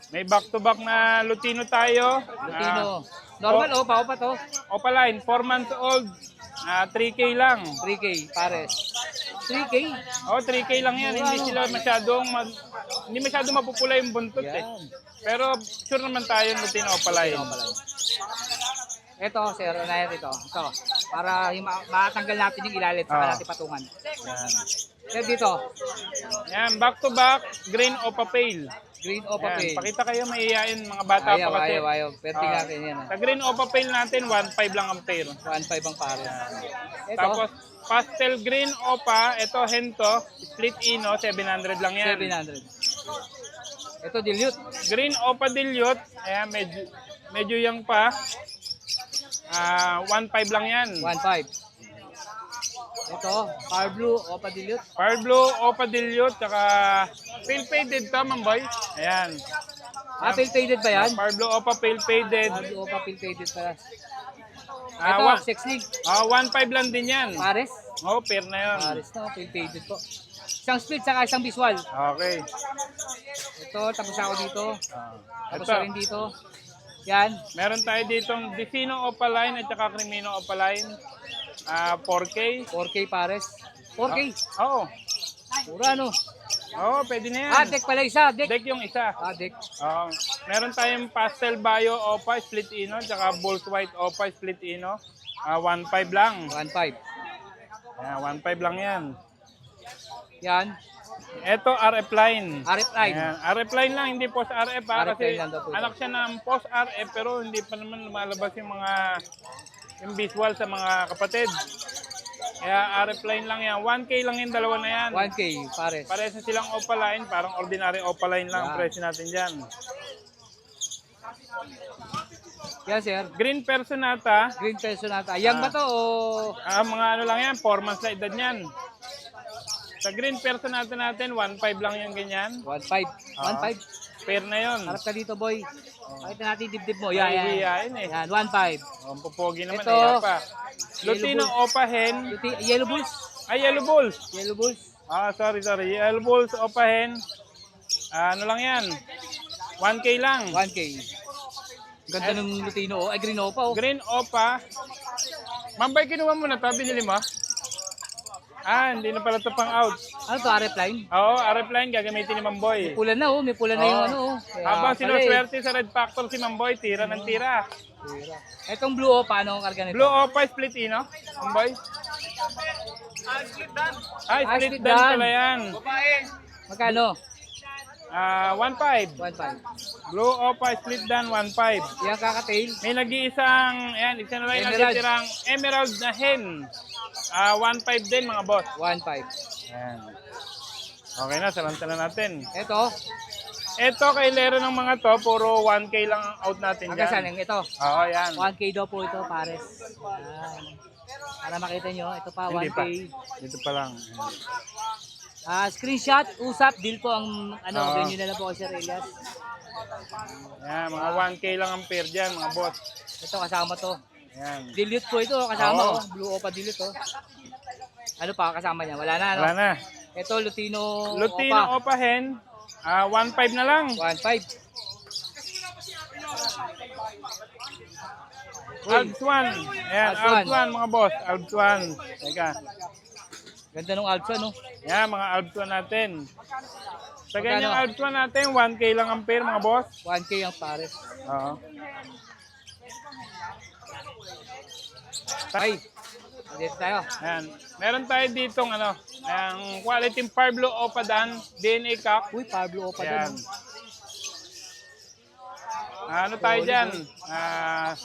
Speaker 6: May back-to-back na Lutino tayo.
Speaker 1: Lutino. Normal, opa to.
Speaker 6: Opaline, 4 months old. 3K lang.
Speaker 1: 3K, pares. 3K?
Speaker 6: Oo, 3K lang yan. Hindi sila masyadong hindi masyadong mapupula yung buntot eh.
Speaker 1: Yan.
Speaker 6: Pero sure naman tayo Lutino opaline.
Speaker 1: Ito, sir, unahin ito. Ito, para matanggal natin yung ilalim sa natin patungan.
Speaker 6: Yan.
Speaker 1: Sir, dito,
Speaker 6: Yan, back to back, green opa pale.
Speaker 1: green opa
Speaker 6: Yan,
Speaker 1: pale.
Speaker 6: pakita kayo maiyain mga bata
Speaker 1: Ayaw,
Speaker 6: pa kasi.
Speaker 1: ayaw. Pwede natin yan.
Speaker 6: Sa green opa pale natin, 1.5 lang ang pair.
Speaker 1: 1.5 ang pares. Ito,
Speaker 6: Tapos pastel green opa, ito hento, split ino, 700 lang yan.
Speaker 1: 700. Ito, dilute.
Speaker 6: Green opa dilute, ayan, medyo young pa. 1.5 lang yan.
Speaker 1: 1.5. Ito, power blue, opa dilute.
Speaker 6: Fire blue opa dilute, tsaka pale faded to, mamboy. Ayan.
Speaker 1: Pale faded ba yan?
Speaker 6: Fire blue opa pale faded.
Speaker 1: Power blue, opa pale faded pala.
Speaker 6: Ah,
Speaker 1: Ito, sex link.
Speaker 6: 1.5 lang din yan.
Speaker 1: Pares.
Speaker 6: Oh, pair na yun.
Speaker 1: Pares na, pale faded po. Isang split, saka isang visual.
Speaker 6: Okay.
Speaker 1: Ito, tapos ako dito. Tapos
Speaker 6: Ito.
Speaker 1: na rin dito. Yan.
Speaker 6: Meron tayo ditong Vicino Opaline at saka Crimino Opaline. 4K.
Speaker 1: 4K pares. 4K.
Speaker 6: Oo.
Speaker 1: Mura no.
Speaker 6: Oo, pwede na yan.
Speaker 1: Ah, deck pala isa. Deck.
Speaker 6: Deck yung isa.
Speaker 1: Ah, deck.
Speaker 6: Meron tayong pastel bio opa split ino, tsaka bulls white opa split ino. 1.5 lang.
Speaker 1: 1.5.
Speaker 6: Ayan, 1.5 lang yan.
Speaker 1: Yan.
Speaker 6: Ito RF line.
Speaker 1: RF line.
Speaker 6: Ayan, RF line lang, hindi post RF ha,
Speaker 1: RF
Speaker 6: kasi
Speaker 1: line lang daw po ito.
Speaker 6: anak siya ng post RF pero hindi pa naman lumalabas yung visual sa mga kapatid. Kaya RF line lang yan. 1K lang yung dalawa na yan.
Speaker 1: 1K, pares.
Speaker 6: Pares na silang opaline, parang ordinary opaline lang ang
Speaker 1: Yan.
Speaker 6: presyo natin dyan.
Speaker 1: Yan, sir.
Speaker 6: Green Personata,
Speaker 1: Green Personata. Young ba to o...
Speaker 6: mga ano lang yan, 4 months na edad niyan. Sa Green Personata natin, 1.5 lang yung ganyan.
Speaker 1: 1.5. 1.5.
Speaker 6: Pair na yun.
Speaker 1: Harap ka dito, boy. Pakita natin yung dibdib mo. Yan, yan.
Speaker 6: Hihiyain eh.
Speaker 1: Yan, 1.5.
Speaker 6: Ang pupogi naman,
Speaker 1: Ito,
Speaker 6: eh, pa.
Speaker 1: Yellow
Speaker 6: Lutino Opa Hen.
Speaker 1: Yellow Bulls.
Speaker 6: Ay, Yellow Bulls.
Speaker 1: Yellow Bulls.
Speaker 6: Sorry. Yellow Bulls Opa Hen. Ano lang yan? 1K lang.
Speaker 1: 1K. Ganda ng Lutino. Ay, Green Opa. Oh.
Speaker 6: Green Opa. Mambay, kinuha mo na to. Binili mo? Hindi na pala ito pang out.
Speaker 1: Ano to, RF line?
Speaker 6: Oo, RF line gagamitin ni Mamboy.
Speaker 1: Pula na, oh. May pula na yung ano, oh. Kaya
Speaker 6: Habang
Speaker 1: pala, eh.
Speaker 6: sinuswerte sa Red Factor si Mamboy, tira ng tira.
Speaker 1: Etong Blue Opa, ano ang karga nito?
Speaker 6: Blue Opa split ino, Mamboy. Split
Speaker 1: split
Speaker 6: dan
Speaker 1: dan.
Speaker 6: pala yan.
Speaker 1: Magkano?
Speaker 6: 1.5.
Speaker 1: 1.5.
Speaker 6: Blue Opa split dan 1.5.
Speaker 1: Yan kakatail.
Speaker 6: May nag-iisang, isa na lang yung
Speaker 1: Emerald.
Speaker 6: natitirang emerald na hen. 1.5 din mga boss.
Speaker 1: 1.5.
Speaker 6: Ayan. Okay na, salantalan natin.
Speaker 1: Ito,
Speaker 6: Ito kay Lero ng mga to, puro 1K lang ang out natin
Speaker 1: hanggang saan
Speaker 6: dyan.
Speaker 1: yung ito?
Speaker 6: Oo, yan.
Speaker 1: 1K daw po ito, pares. Yan. Para makita nyo, ito pa,
Speaker 6: Hindi
Speaker 1: 1K.
Speaker 6: pa. Dito pa lang. Ayan.
Speaker 1: Screenshot, usap, deal po ang, ano,
Speaker 6: Oo.
Speaker 1: ganyan na lang po, Sir Elias.
Speaker 6: Ayan, mga 1K lang ang pair dyan, mga boss.
Speaker 1: Ito, kasama to.
Speaker 6: Ayan.
Speaker 1: Dilute po ito, kasama,
Speaker 6: Oo.
Speaker 1: oh. Blue Opa dilute, oh. Ano pa, kasama niya? Wala na, ano?
Speaker 6: Wala na.
Speaker 1: Ito, Lutino,
Speaker 6: Lutino Opa Hen, 1.5 na lang.
Speaker 1: 1.5.
Speaker 6: Alps 1. Ayan,
Speaker 1: Alps
Speaker 6: Alps 1 mga boss. Alps 1. Teka.
Speaker 1: Ganda ng Alpha, no?
Speaker 6: Yan, mga Alps 1 natin. Sa
Speaker 1: Magkano?
Speaker 6: ganyang Alps 1 natin, 1K lang ang pair mga boss.
Speaker 1: 1K ang pares.
Speaker 6: Oo.
Speaker 1: Ay, dito tayo.
Speaker 6: Ayan. Meron tayo ditong ang quality Pablo Opadan DNA Cup.
Speaker 1: Uy, Pablo Opa
Speaker 6: Ayan.
Speaker 1: doon.
Speaker 6: Ano tayo dyan?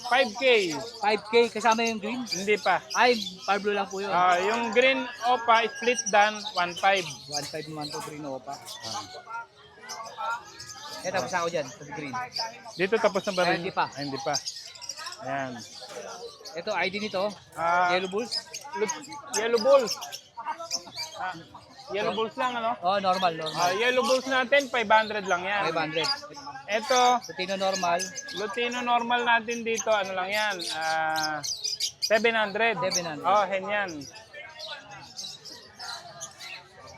Speaker 6: 5K.
Speaker 1: 5K, kasama yung green.
Speaker 6: Hindi pa.
Speaker 1: Ay, Pablo lang po yun.
Speaker 6: Yung green Opa split dan 1.5.
Speaker 1: 1.5 naman to green Opa. Tapos ako dyan, sa green.
Speaker 6: Dito tapos na ba rin?
Speaker 1: Hindi pa.
Speaker 6: Hindi pa. Ayan.
Speaker 1: Ito, ID nito,
Speaker 6: Yellow
Speaker 1: Yellow Bulls.
Speaker 6: Bulls. Yellow Bulls lang, ano?
Speaker 1: Oh, normal.
Speaker 6: Yellow Bulls natin, 500 lang yan.
Speaker 1: 500.
Speaker 6: Ito,
Speaker 1: Lutino normal,
Speaker 6: Lutino normal natin dito, ano lang yan? 700.
Speaker 1: 700.
Speaker 6: Oh, hen yan.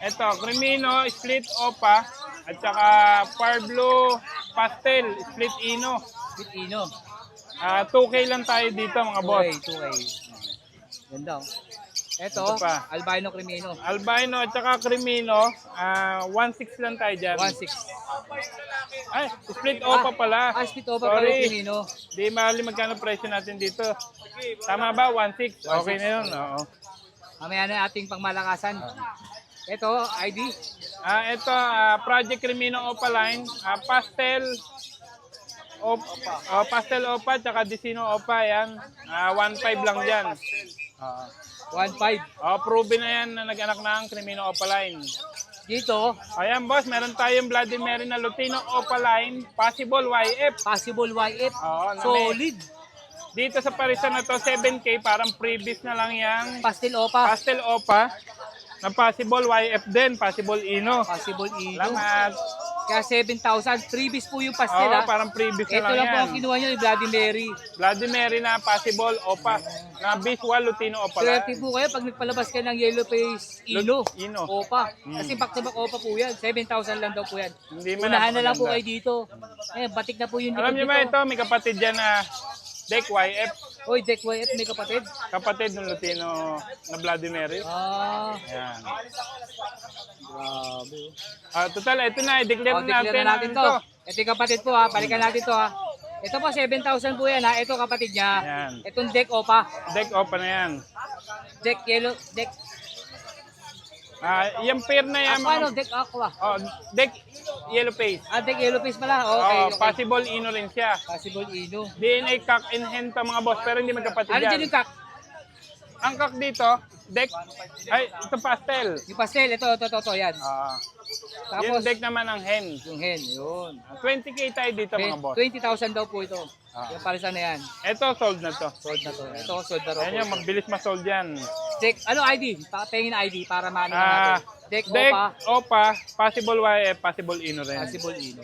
Speaker 6: Ito, Crimino, split Opa, at saka Pablo Pastel, split Ino.
Speaker 1: Lutino.
Speaker 6: 2K lang tayo dito, mga boss.
Speaker 1: 2K. Ganda, oh. Ito,
Speaker 6: Ito pa.
Speaker 1: Albino Crimino.
Speaker 6: Albino at saka Crimino, 1.6 lang tayo dyan.
Speaker 1: 1.6.
Speaker 6: Ay, split Opa pala.
Speaker 1: Split Opa pala
Speaker 6: Sorry.
Speaker 1: Crimino.
Speaker 6: Di mali magkano presyo natin dito. Tama ba? 1.6. Okay na yun. Oo.
Speaker 1: Mamaya na ating pangmalakasan. Ito, ID.
Speaker 6: Ito, Project Crimino Opa line. Pastel Pastel Opa tsaka Dicino Opa yan. 1.5 lang dyan.
Speaker 1: 1.5.
Speaker 6: Proven na yan na nag-anak na ang Crimino Opa line.
Speaker 1: Dito,
Speaker 6: Ayan boss, meron tayong Vladimir na Lutino Opa line. Possible YF.
Speaker 1: possible YF.
Speaker 6: Oo, na
Speaker 1: Solid.
Speaker 6: Dito sa parisan na to, 7K, parang previous na lang yang
Speaker 1: Pastel Opa.
Speaker 6: Pastel Opa. Na possible YF din, possible Ino.
Speaker 1: Possible Ino.
Speaker 6: Salamat.
Speaker 1: Kaya 7,000. Freebies po yung pastel,
Speaker 6: Oo,
Speaker 1: ha?
Speaker 6: parang previous na
Speaker 1: Ito
Speaker 6: lang
Speaker 1: lang po
Speaker 6: yan.
Speaker 1: ang kinuha nyo, yung Bloody Mary.
Speaker 6: Vladimir na possible Opa. Na visual Lutino Opa
Speaker 1: Swerte
Speaker 6: line.
Speaker 1: po kayo pag nagpalabas ka ng yellow face Ino.
Speaker 6: Ino.
Speaker 1: Opa. Kasi back-to-back Opa po yan. 7,000 lang daw po yan.
Speaker 6: Hindi man
Speaker 1: Unahan na lang po
Speaker 6: napakaganda.
Speaker 1: kayo dito. Batik na po yung
Speaker 6: Alam niyo ba ito, may kapatid dyan na Deck YF.
Speaker 1: Oy, Deck YF may kapatid.
Speaker 6: Kapatid ng Lutino na Vladimir.
Speaker 1: Ah,
Speaker 6: Ayan.
Speaker 1: grabe.
Speaker 6: Total, ito na. I-declare
Speaker 1: Oh, declare na natin to. Ito yung kapatid po ha. Balikan natin to ha. Ito po, 7,000 po yan ha. Ito kapatid niya.
Speaker 6: Ayan.
Speaker 1: Itong Deck Opa.
Speaker 6: Deck open na yan.
Speaker 1: Deck Yellow. Deck
Speaker 6: Yung pair na yan.
Speaker 1: Aqua, no? Deck Aqua.
Speaker 6: Oh, deck yellow face.
Speaker 1: Deck Yellow Face pala. Okay.
Speaker 6: Oh,
Speaker 1: okay.
Speaker 6: possible ino rin siya.
Speaker 1: Possible Ino.
Speaker 6: DNA cock in hand pa mga boss, pero hindi magkapatid
Speaker 1: Ano
Speaker 6: yan.
Speaker 1: dyan yung kak?
Speaker 6: Ang cock dito, deck, ay, ito pastel.
Speaker 1: Yung pastel. Ito. Yan.
Speaker 6: Yung
Speaker 1: Tapos,
Speaker 6: deck naman ang hen.
Speaker 1: yung hen. Yun.
Speaker 6: 20k tayo dito mga boss.
Speaker 1: 20,000 daw po ito. Yung parisan na yan.
Speaker 6: Ito, sold na to.
Speaker 1: Sold na to. Ito, sold na raw
Speaker 6: Ayan
Speaker 1: po
Speaker 6: yung
Speaker 1: ito.
Speaker 6: mabilis ma-sold yan.
Speaker 1: Deck, ano ID? Pengin ID para maano natin. Deck
Speaker 6: Deck,
Speaker 1: Opa.
Speaker 6: Opa, possible YF, possible ino rin.
Speaker 1: Possible Ino.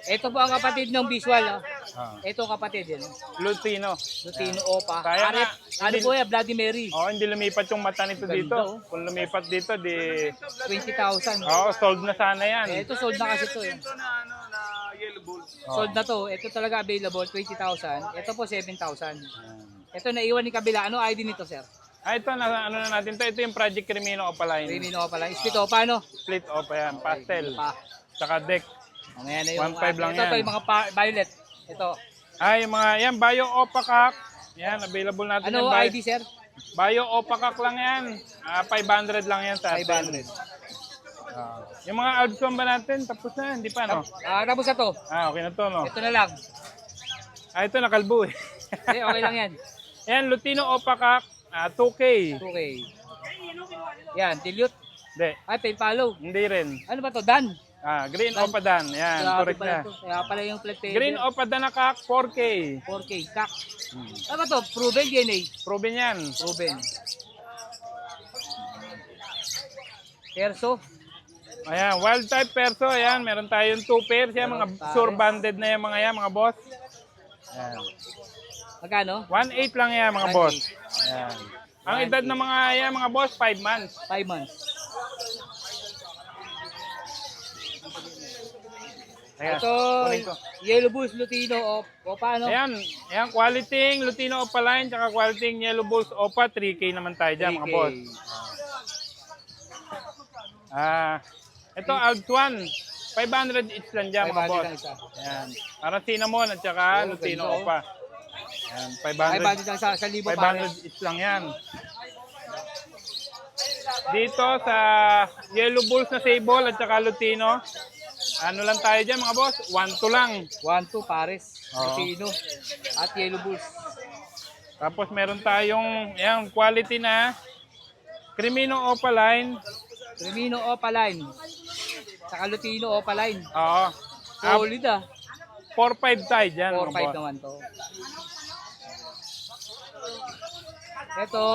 Speaker 1: Ito po ang kapatid ng visual.
Speaker 6: Ah.
Speaker 1: Ito ang kapatid yan.
Speaker 6: Lutino.
Speaker 1: Lutino Opa.
Speaker 6: Kaya nga,
Speaker 1: Ano po yan? Bloody Mary.
Speaker 6: Oh, hindi lumipat yung mata nito
Speaker 1: Ganda,
Speaker 6: dito.
Speaker 1: oh.
Speaker 6: Kung lumipat dito, di...
Speaker 1: 20,000.
Speaker 6: Sold na sana yan.
Speaker 1: Ito sold na kasi to eh. Sold na to. Ito talaga available, 20,000. Ito po 7,000. Ito naiwan ni kabila. Ano ID nito, sir?
Speaker 6: Ito, ano na natin to. Ito yung Project Crimino Opaline.
Speaker 1: Remino pa pala. Split Opa, ano?
Speaker 6: Split Opa yan, pastel.
Speaker 1: Pa.
Speaker 6: Tsaka deck.
Speaker 1: Mamaya na yung
Speaker 6: 1.5 lang
Speaker 1: ito,
Speaker 6: yan.
Speaker 1: Ito yung mga violet. Ito.
Speaker 6: Ay, mga, yan, Bio Opa Cock. Yan, available natin
Speaker 1: Ano
Speaker 6: yan.
Speaker 1: ID, sir?
Speaker 6: Bio Opa Cock lang yan. 500 lang yan sa atin.
Speaker 1: 500.
Speaker 6: Yung mga Albson ba natin, tapos na, hindi pa, no?
Speaker 1: Tapos na to.
Speaker 6: Okay na to, no?
Speaker 1: Ito na lang.
Speaker 6: Ito, nakalbo eh.
Speaker 1: Okay lang yan.
Speaker 6: Yan, Lutino Opa Cock, 2K.
Speaker 1: 2K. Yan, dilute.
Speaker 6: Hindi,
Speaker 1: Ay, pay follow.
Speaker 6: hindi rin.
Speaker 1: Ano ba to? Dan.
Speaker 6: Green Opa Dan, yan,
Speaker 1: Grabe
Speaker 6: correct
Speaker 1: pala
Speaker 6: na.
Speaker 1: to. Kaya pala yung flat paper.
Speaker 6: Green Opa Dan na Cock, 4K.
Speaker 1: 4K. Kak. Ano ba to? Proven DNA.
Speaker 6: Proven yan.
Speaker 1: Proven. Perso.
Speaker 6: Ayan, wild type perso, ayan, meron tayong 2 pairs, yan, mga
Speaker 1: Pares.
Speaker 6: sure banded na yan, mga boss. Ayan.
Speaker 1: Magkano?
Speaker 6: 1.8 lang yan, mga
Speaker 1: 1.8.
Speaker 6: boss. Ayan. Ang edad ng mga yan, mga boss, 5 months.
Speaker 1: 5 months.
Speaker 6: Ayan.
Speaker 1: Ito,
Speaker 6: kunin ko.
Speaker 1: Yellow Bulls Lutino o paano?
Speaker 6: Ayan, ayan, quality Lutino Opaline, tsaka quality Yellow Bulls Opa, 3K naman tayo dyan, mga
Speaker 1: 3K.
Speaker 6: boss. Ito, Alps 1, 500 each lang dyan, mga
Speaker 1: 500
Speaker 6: boss.
Speaker 1: lang isa.
Speaker 6: Ayan. Parang cinnamon at saka Lutino
Speaker 1: ganda, oh.
Speaker 6: Opa. Ayan,
Speaker 1: 500 lang sa libo pares.
Speaker 6: 500 each lang yan. Dito sa Yellow Bulls na Sable at saka Lutino, ano lang tayo dyan mga boss? 1-2 lang.
Speaker 1: 1-2 pares.
Speaker 6: Oo.
Speaker 1: Lutino at Yellow Bulls.
Speaker 6: Tapos meron tayong yan, quality na Crimino Opaline.
Speaker 1: Remino Opaline. Saka Lutino Opaline.
Speaker 6: Oo.
Speaker 1: Solid ah.
Speaker 6: 4-5 tayo dyan mga
Speaker 1: 4-5
Speaker 6: boss.
Speaker 1: naman to. Ito,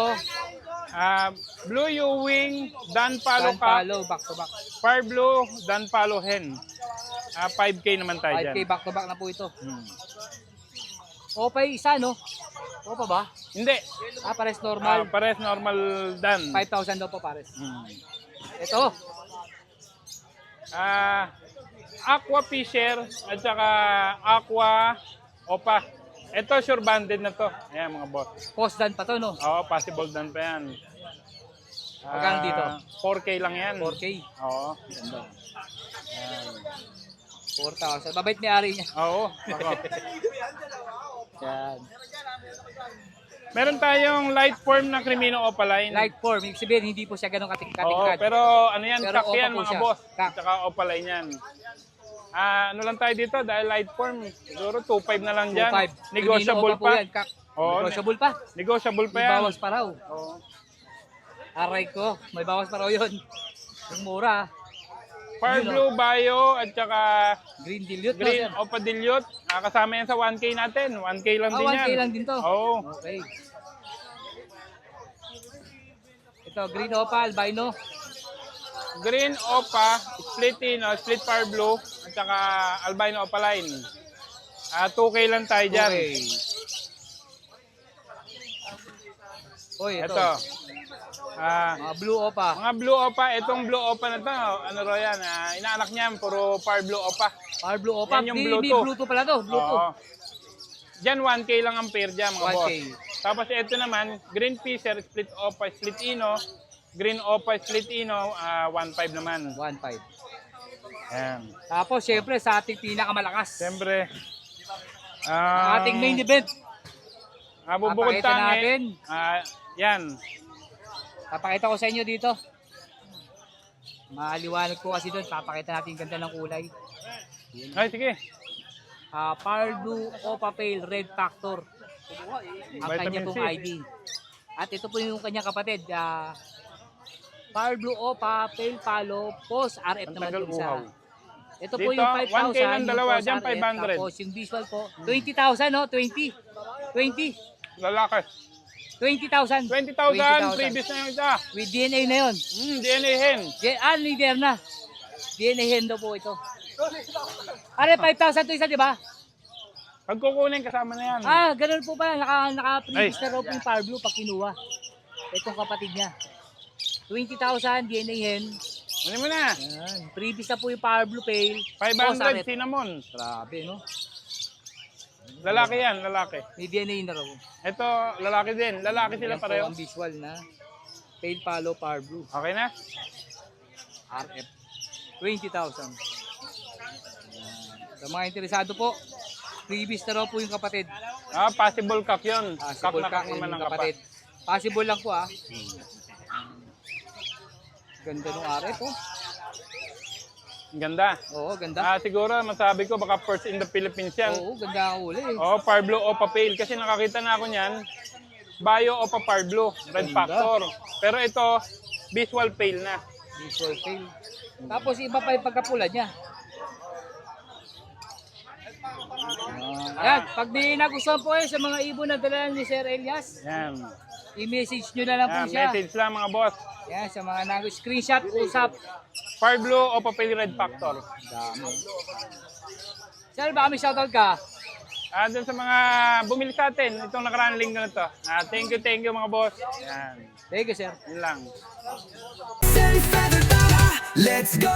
Speaker 6: Blue Ewing, Dan Palo
Speaker 1: Dan
Speaker 6: Cup,
Speaker 1: Palo, back to back.
Speaker 6: Fire Blue, Dan Palo Hen. 5K naman tayo
Speaker 1: 5K
Speaker 6: dyan.
Speaker 1: back to back na po ito. Opa isa, no? Opa ba?
Speaker 6: Hindi.
Speaker 1: Pares normal.
Speaker 6: Pares normal Dan.
Speaker 1: 5,000 daw po pares. Ito,
Speaker 6: Aqua Fisher at saka Aqua Opa. Ito sure banded na to. Ayan mga boss.
Speaker 1: post dan pa to, no?
Speaker 6: Oo, possible dan pa yan.
Speaker 1: Magkano dito?
Speaker 6: 4K lang yan.
Speaker 1: 4K.
Speaker 6: Oo.
Speaker 1: 4,000. Babait may ari niya.
Speaker 6: Oo. Ako.
Speaker 1: Yan.
Speaker 6: Meron tayong light form na Crimino Opaline.
Speaker 1: Light form. Ibig sabihin, hindi po siya ganun
Speaker 6: Oo,
Speaker 1: katingkad.
Speaker 6: pero ano yan,
Speaker 1: Pero
Speaker 6: kak
Speaker 1: Opa
Speaker 6: yan
Speaker 1: po
Speaker 6: mga
Speaker 1: siya.
Speaker 6: boss.
Speaker 1: Kak.
Speaker 6: At saka Opaline yan. Ano lang tayo dito dahil light form. Siguro 2.5 na lang dyan.
Speaker 1: 2,500.
Speaker 6: Negotiable
Speaker 1: Remino Opa po
Speaker 6: pa.
Speaker 1: yan, kak.
Speaker 6: Oo,
Speaker 1: Negotiable pa.
Speaker 6: Negotiable pa
Speaker 1: May
Speaker 6: yan.
Speaker 1: bawas pa raw.
Speaker 6: Oo.
Speaker 1: Aray ko. May bawas pa raw yun. Yung mura.
Speaker 6: Fire
Speaker 1: Yun,
Speaker 6: Blue Bio at saka
Speaker 1: Green dilute.
Speaker 6: Green
Speaker 1: no, sir?
Speaker 6: Opa Dilute. Kasama yan sa 1K natin. 1K lang din
Speaker 1: 1K
Speaker 6: yan.
Speaker 1: lang din to.
Speaker 6: Oo.
Speaker 1: Okay. Ito, Green Opa, Albino.
Speaker 6: Green Opa, Split Fire Blue at saka Albino Opaline. 2K lang tayo dyan.
Speaker 1: Okay. Oy, ito.
Speaker 6: Ito.
Speaker 1: Mga Blue Opa.
Speaker 6: Mga Blue Opa, itong Blue Opa na to, ano ro yan, inaanak niyan, puro Fire Blue Opa.
Speaker 1: Fire Blue Opa.
Speaker 6: Yan yung
Speaker 1: May
Speaker 6: Bluetooth.
Speaker 1: Bluetooth pala to. Bluetooth.
Speaker 6: Oo. Dyan 1K lang ang pair dyan mga
Speaker 1: 1K.
Speaker 6: boss. Tapos ito naman, green Fisher, split Opa, split Ino. Green Opa, split Ino, 1.5 naman.
Speaker 1: 1.5.
Speaker 6: Ayan.
Speaker 1: Tapos, syempre, sa ating pinakamalakas.
Speaker 6: Siyempre.
Speaker 1: Ating main event.
Speaker 6: Bubukod
Speaker 1: Papakita natin.
Speaker 6: Yan.
Speaker 1: Papakita ko sa inyo dito. Maliwanag po kasi doon. Papakita natin yung ganda ng kulay.
Speaker 6: Ay, sige.
Speaker 1: Power Blue Opa Pale Red Factor. Ang
Speaker 6: Vitamin
Speaker 1: kanya pong
Speaker 6: C.
Speaker 1: ID. At ito po yung kanyang kapatid. Power Blue Opa Pale Palo Post RF naman
Speaker 6: Tagal
Speaker 1: yung isa.
Speaker 6: uhaw.
Speaker 1: Ito po
Speaker 6: Dito,
Speaker 1: yung
Speaker 6: 1K
Speaker 1: 5,000.
Speaker 6: lang dalawa,
Speaker 1: yung
Speaker 6: dyan
Speaker 1: Post RF,
Speaker 6: 500.
Speaker 1: Tapos yung visual po, 20,000 no? 20. 20.
Speaker 6: Lalaki.
Speaker 1: 20,000.
Speaker 6: 20,000. Previous na yung isa.
Speaker 1: With DNA na yun.
Speaker 6: DNA hen.
Speaker 1: Leader na. DNA hen daw po ito. Are 5,000 to isa, di ba?
Speaker 6: Pag kukunin, kasama na yan.
Speaker 1: Ganun po pala. Naka-previous na raw po yung Power Blue pag kinuha. Itong kapatid niya. 20,000 DNA hen.
Speaker 6: Ano mo na?
Speaker 1: Yan. Previous na po yung Power Blue Pale.
Speaker 6: 500 cinnamon.
Speaker 1: Grabe, no?
Speaker 6: Lalaki yan, lalaki.
Speaker 1: May DNA na raw.
Speaker 6: Ito, lalaki din. Lalaki sila
Speaker 1: Yan po
Speaker 6: pareho.
Speaker 1: ang visual na Pale Palo Power Blue.
Speaker 6: Okay na?
Speaker 1: RF. 20,000. Sa mga interesado po, previous na raw po yung kapatid.
Speaker 6: Possible cock yun. Cock
Speaker 1: Possible
Speaker 6: na cock
Speaker 1: yun
Speaker 6: naman
Speaker 1: yung
Speaker 6: ang kapatid.
Speaker 1: Possible lang po Ganda ng RF oh.
Speaker 6: Ganda.
Speaker 1: Oo, ganda.
Speaker 6: Siguro, masabi ko, baka first in the Philippines yan.
Speaker 1: Oo, ganda ang uli eh.
Speaker 6: Power Blue Opa Pale. Kasi nakakita na ako niyan. Bio Opa Power Blue. Red
Speaker 1: Ganda.
Speaker 6: Factor. Pero ito, visual pale na.
Speaker 1: Visual Pale. Tapos iba pa yung pagkapula niya. Ayan, pag di nagustuhan po sa mga ibon na dala ni Sir Elias,
Speaker 6: Yan.
Speaker 1: i-message nyo na lang po
Speaker 6: Yan,
Speaker 1: siya.
Speaker 6: message lang mga boss.
Speaker 1: Yan, sa mga screenshot, usap.
Speaker 6: Power Blue Opa Pale Red Factor.
Speaker 1: Sir, baka may shoutout ka?
Speaker 6: Dun sa mga bumili sa atin, itong nakaraang linggo na to. Thank you mga boss. Yan.
Speaker 1: Thank you, sir.
Speaker 6: Yun lang.
Speaker 7: Let's go!